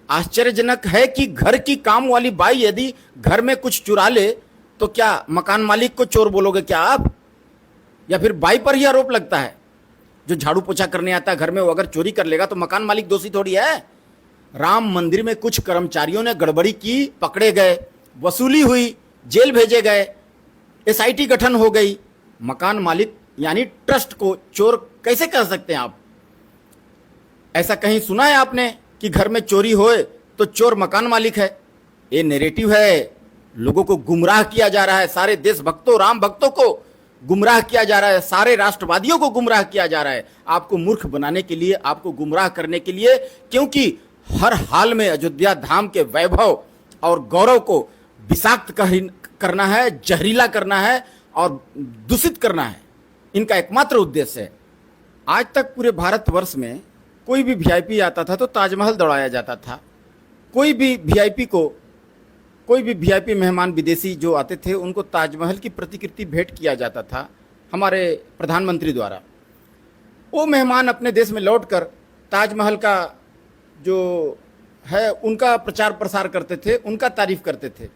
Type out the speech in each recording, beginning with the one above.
आश्चर्यजनक है कि घर की काम वाली बाई यदि घर में कुछ चुरा ले तो क्या मकान मालिक को चोर बोलोगे क्या आप? या फिर बाई पर ही आरोप लगता है? जो झाड़ू पोछा करने आता है घर में, वो अगर चोरी कर लेगा तो मकान मालिक दोषी थोड़ी है। राम मंदिर में कुछ कर्मचारियों ने गड़बड़ी की, पकड़े गए, वसूली हुई, जेल भेजे गए, एसआईटी गठन हो गई। मकान मालिक यानी ट्रस्ट को चोर कैसे कह सकते हैं आप? ऐसा कहीं सुना है आपने कि घर में चोरी होए तो चोर मकान मालिक है? ये नैरेटिव है, लोगों को गुमराह किया जा रहा है, सारे देशभक्तों, राम भक्तों को गुमराह किया जा रहा है, सारे राष्ट्रवादियों को गुमराह किया जा रहा है, आपको मूर्ख बनाने के लिए, आपको गुमराह करने के लिए। क्योंकि हर हाल में अयोध्या धाम के वैभव और गौरव को विषाक्त करना है, जहरीला करना है और दूषित करना है, इनका एकमात्र उद्देश्य है। आज तक पूरे भारतवर्ष में कोई भी वीआईपी आता था तो ताजमहल दौड़ाया जाता था। कोई भी वीआईपी मेहमान विदेशी जो आते थे उनको ताजमहल की प्रतिकृति भेंट किया जाता था हमारे प्रधानमंत्री द्वारा। वो मेहमान अपने देश में लौटकर ताजमहल का जो है उनका प्रचार प्रसार करते थे, उनका तारीफ करते थे।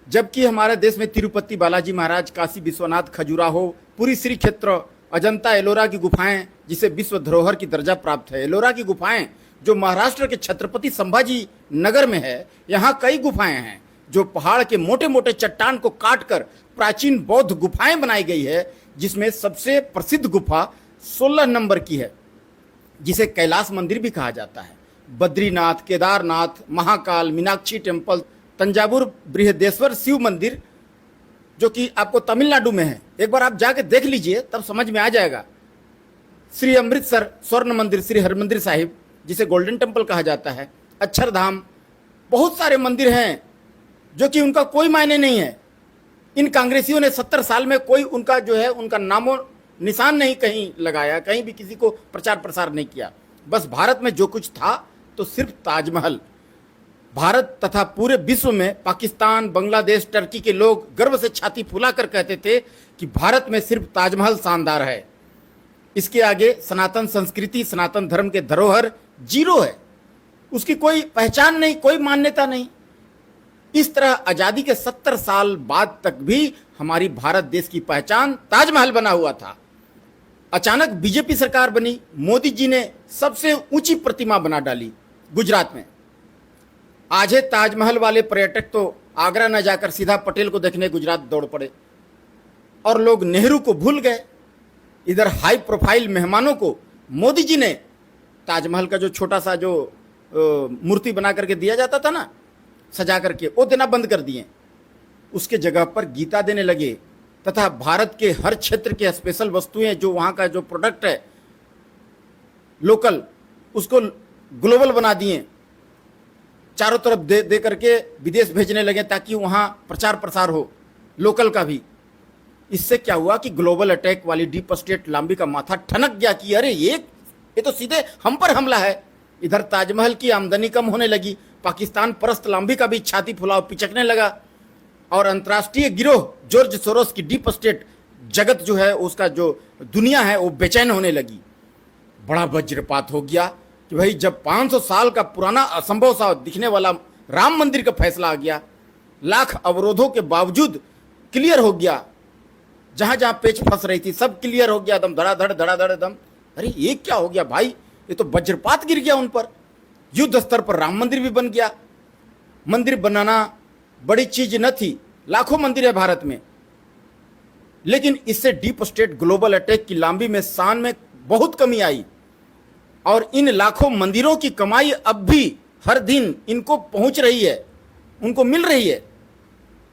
जबकि हमारे देश में तिरुपति बालाजी महाराज, काशी विश्वनाथ, खजुराहो, पुरी श्री क्षेत्र, अजंता एलोरा की गुफाएं जिसे विश्व धरोहर की दर्जा प्राप्त है, एलोरा की गुफाएं जो महाराष्ट्र के छत्रपति संभाजी नगर में है, यहाँ कई गुफाएं हैं जो पहाड़ के मोटे मोटे चट्टान को काटकर प्राचीन बौद्ध गुफाएं बनाई गई है, जिसमें सबसे प्रसिद्ध गुफा 16 नंबर की है जिसे कैलाश मंदिर भी कहा जाता है। बद्रीनाथ, केदारनाथ, महाकाल, मीनाक्षी टेम्पल, तंजावुर बृहदेश्वर शिव मंदिर जो कि आपको तमिलनाडु में है, एक बार आप जाके देख लीजिए तब समझ में आ जाएगा। श्री अमृतसर स्वर्ण मंदिर, श्री हरमंदिर साहिब जिसे गोल्डन टेम्पल कहा जाता है, अक्षरधाम, बहुत सारे मंदिर हैं जो कि उनका कोई मायने नहीं है। इन कांग्रेसियों ने 70 साल में कोई उनका जो है उनका नामो निशान नहीं कहीं लगाया, कहीं भी किसी को प्रचार प्रसार नहीं किया। बस भारत में जो कुछ था तो सिर्फ ताजमहल। भारत तथा पूरे विश्व में पाकिस्तान, बांग्लादेश, टर्की के लोग गर्व से छाती फुलाकर कहते थे कि भारत में सिर्फ ताजमहल शानदार है, इसके आगे सनातन संस्कृति, सनातन धर्म के धरोहर जीरो है, उसकी कोई पहचान नहीं, कोई मान्यता नहीं। इस तरह आजादी के 70 साल बाद तक भी हमारी भारत देश की पहचान ताजमहल बना हुआ था। अचानक बीजेपी सरकार बनी, मोदी जी ने सबसे ऊंची प्रतिमा बना डाली गुजरात में। आज है ताजमहल वाले पर्यटक तो आगरा न जाकर सीधा पटेल को देखने गुजरात दौड़ पड़े और लोग नेहरू को भूल गए। इधर हाई प्रोफाइल मेहमानों को मोदी जी ने ताजमहल का जो छोटा सा जो मूर्ति बना करके दिया जाता था ना, सजा करके, वो देना बंद कर दिए। उसके जगह पर गीता देने लगे तथा भारत के हर क्षेत्र के स्पेशल वस्तुएं जो वहाँ का जो प्रोडक्ट है लोकल, उसको ग्लोबल बना दिए, चारों तरफ दे करके विदेश भेजने लगे ताकि वहाँ प्रचार प्रसार हो लोकल का भी। इससे क्या हुआ कि ग्लोबल अटैक वाली डीप स्टेट लांबी का माथा ठनक गया कि अरे ये तो सीधे हम पर हमला है। इधर ताजमहल की आमदनी कम होने लगी, पाकिस्तान परस्त लांबी का भी छाती फुलाव पिचकने लगा और अंतर्राष्ट्रीय गिरोह जॉर्ज सोरोस की डीप स्टेट जगत जो है, उसका जो दुनिया है, वो बेचैन होने लगी। बड़ा वज्रपात हो गया कि भाई जब 500 साल का पुराना असंभव सा दिखने वाला राम मंदिर का फैसला आ गया, लाख अवरोधों के बावजूद क्लियर हो गया, जहां जहां पेच फंस रही थी सब क्लियर हो गया, दम धड़ाधड़ दम। अरे ये क्या हो गया भाई, ये तो वज्रपात गिर गया उन पर। युद्ध स्तर पर राम मंदिर भी बन गया। मंदिर बनाना बड़ी चीज न थी, लाखों मंदिर है भारत में, लेकिन इससे डीप स्टेट ग्लोबल अटैक की लांबी में शान में बहुत कमी आई और इन लाखों मंदिरों की कमाई अब भी हर दिन इनको पहुंच रही है, उनको मिल रही है।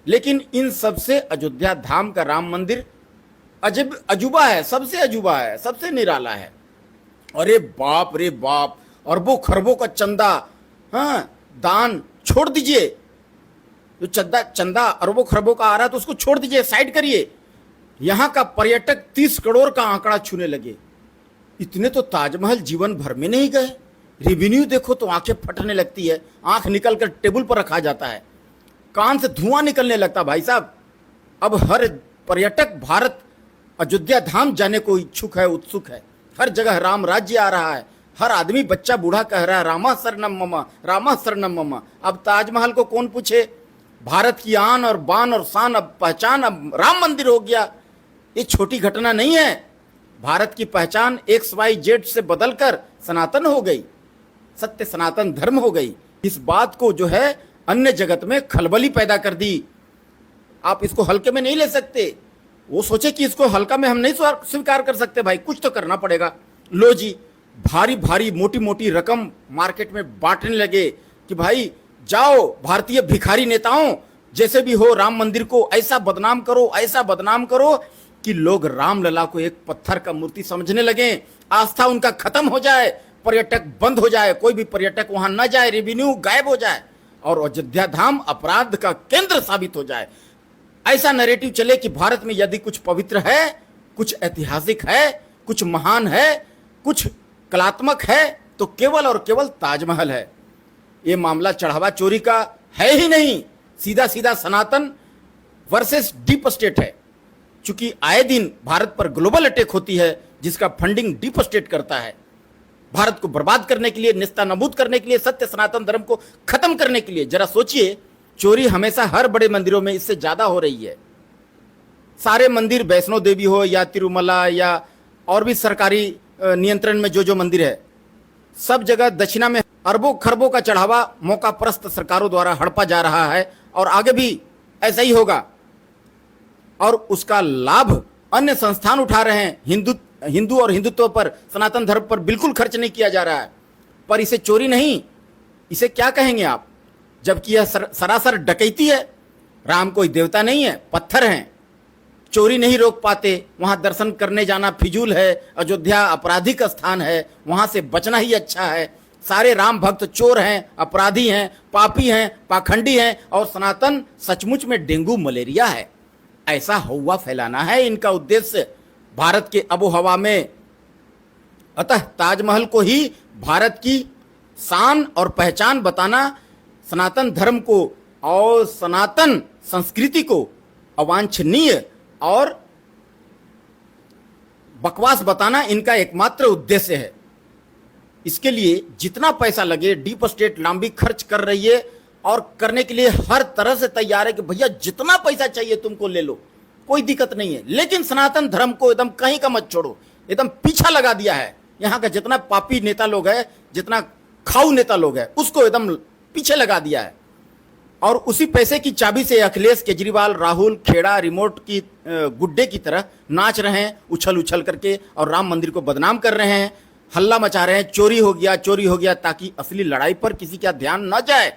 लेकिन इन सबसे अयोध्या धाम का राम मंदिर अजूबा है, सबसे अजूबा है, सबसे निराला है। अरे बाप रे बाप, अरबों खरबों का चंदा, हाँ दान छोड़ दीजिए, जो चंदा अरबों खरबों का आ रहा है तो उसको छोड़ दीजिए, साइड करिए। यहां का पर्यटक 30 करोड़ का आंकड़ा छूने लगे। इतने तो ताजमहल जीवन भर में नहीं गए। रेवेन्यू देखो तो आंखें फटने लगती है, आंख निकल कर टेबल पर रखा जाता है, कान से धुआं निकलने लगता भाई साहब। अब हर पर्यटक भारत अयोध्या धाम जाने को इच्छुक है, उत्सुक है। हर जगह राम राज्य आ रहा है, हर आदमी बच्चा बूढ़ा कह रहा है रामा शरणम मम, रामा शरणम मम। अब ताजमहल को कौन पूछे? भारत की आन और बान और शान, अब पहचान, अब राम मंदिर हो गया। ये छोटी घटना नहीं है। भारत की पहचान XYZ से बदलकर सनातन हो गई, सत्य सनातन धर्म हो गई। इस बात को जो है अन्य जगत में खलबली पैदा कर दी। आप इसको हल्के में नहीं ले सकते। वो सोचे कि इसको हल्का में हम नहीं स्वीकार कर सकते, भाई कुछ तो करना पड़ेगा। लो जी, भारी भारी मोटी मोटी रकम मार्केट में बांटने लगे कि भाई जाओ भारतीय भिखारी नेताओं, जैसे भी हो राम मंदिर को ऐसा बदनाम करो, ऐसा बदनाम करो कि लोग रामलला को एक पत्थर का मूर्ति समझने लगे, आस्था उनका खत्म हो जाए, पर्यटक बंद हो जाए, कोई भी पर्यटक वहां न जाए, रेवेन्यू गायब हो जाए और अयोध्या धाम अपराध का केंद्र साबित हो जाए। ऐसा नैरेटिव चले कि भारत में यदि कुछ पवित्र है, कुछ ऐतिहासिक है, कुछ महान है, कुछ कलात्मक है तो केवल और केवल ताजमहल है। ये मामला चढ़ावा चोरी का है ही नहीं, सीधा सीधा सनातन वर्सेस डीप स्टेट है। चूंकि आए दिन भारत पर ग्लोबल अटैक होती है जिसका फंडिंग डीप स्टेट करता है, भारत को बर्बाद करने के लिए, नेस्तनाबूद करने के लिए, सत्य सनातन धर्म को खत्म करने के लिए। जरा सोचिए, चोरी हमेशा हर बड़े मंदिरों में इससे ज्यादा हो रही है। सारे मंदिर, वैष्णो देवी हो या तिरुमला या और भी सरकारी नियंत्रण में जो मंदिर है, सब जगह दक्षिणा में अरबों खरबों का चढ़ावा मौका परस्त सरकारों द्वारा हड़पा जा रहा है और आगे भी ऐसा ही होगा। और उसका लाभ अन्य संस्थान उठा रहे हैं। हिंदू और हिंदुत्व पर, सनातन धर्म पर बिल्कुल खर्च नहीं किया जा रहा है। पर इसे चोरी नहीं, इसे क्या कहेंगे आप? जबकि यह सरासर डकैती है। राम कोई देवता नहीं है, पत्थर हैं, चोरी नहीं रोक पाते। वहां दर्शन करने जाना फिजूल है। अयोध्या आपराधिक स्थान है, वहां से बचना ही अच्छा है। सारे राम भक्त चोर हैं, अपराधी हैं, पापी हैं, पाखंडी हैं और सनातन सचमुच में डेंगू मलेरिया है। ऐसा हवा फैलाना है इनका उद्देश्य भारत के आबो हवा में। अतः ताजमहल को ही भारत की शान और पहचान बताना, सनातन धर्म को और सनातन संस्कृति को अवांछनीय और बकवास बताना इनका एकमात्र उद्देश्य है। इसके लिए जितना पैसा लगे डीप स्टेट लांबी खर्च कर रही है और करने के लिए हर तरह से तैयार है कि भैया जितना पैसा चाहिए तुमको ले लो, कोई दिक्कत नहीं है। लेकिन सनातन धर्म को एकदम कहीं का मत छोड़ो, एकदम पीछा लगा दिया है। यहाँ का जितना पापी नेता लोग है, जितना खाऊ नेता लोग है, उसको एकदम पीछे लगा दिया है। और उसी पैसे की चाबी से अखिलेश केजरीवाल, राहुल खेड़ा रिमोट की गुड्डे की तरह नाच रहे हैं, उछल उछल करके, और राम मंदिर को बदनाम कर रहे हैं, हल्ला मचा रहे हैं, चोरी हो गया, चोरी हो गया, ताकि असली लड़ाई पर किसी का ध्यान न जाए।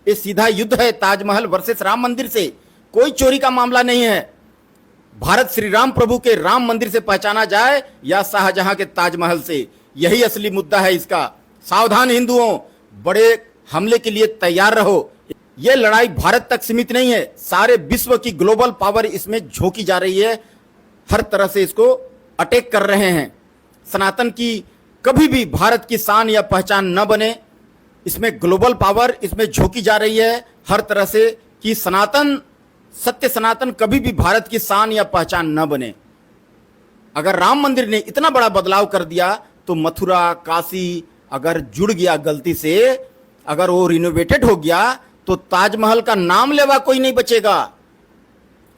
ये सीधा युद्ध है ताजमहल वर्सेस राम मंदिर से, कोई चोरी का मामला नहीं है। भारत श्री राम प्रभु के राम मंदिर से पहचाना जाए या शाहजहां के ताजमहल से, यही असली मुद्दा है इसका। सावधान हिंदुओं, बड़े हमले के लिए तैयार रहो। यह लड़ाई भारत तक सीमित नहीं है, सारे विश्व की ग्लोबल पावर इसमें झोंकी जा रही है, हर तरह से इसको अटैक कर रहे हैं। सनातन की कभी भी भारत की शान या पहचान न बने, इसमें ग्लोबल पावर इसमें झोंकी जा रही है हर तरह से कि सनातन, सत्य सनातन कभी भी भारत की शान या पहचान न बने। अगर राम मंदिर ने इतना बड़ा बदलाव कर दिया तो मथुरा, काशी अगर जुड़ गया गलती से, अगर वो रिनोवेटेड हो गया तो ताजमहल का नाम लेवा कोई नहीं बचेगा।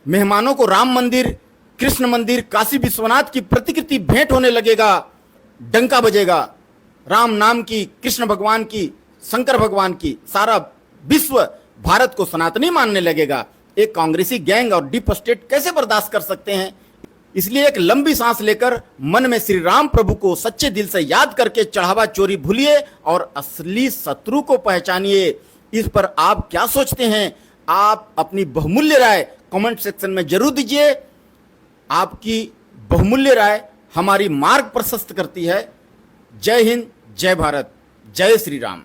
मेहमानों को राम मंदिर, कृष्ण मंदिर, काशी विश्वनाथ की प्रतिकृति भेंट होने लगेगा, डंका बजेगा राम नाम की, कृष्ण भगवान की, शंकर भगवान की। सारा विश्व भारत को सनातनी मानने लगेगा। एक कांग्रेसी गैंग और डीप स्टेट कैसे बर्दाश्त कर सकते हैं? इसलिए एक लंबी सांस लेकर मन में श्री राम प्रभु को सच्चे दिल से याद करके चढ़ावा चोरी भूलिए और असली शत्रु को पहचानिए। इस पर आप क्या सोचते हैं? आप अपनी बहुमूल्य राय कमेंट सेक्शन में जरूर दीजिए। आपकी बहुमूल्य राय हमारी मार्ग प्रशस्त करती है। जय हिंद, जय भारत, जय श्री राम।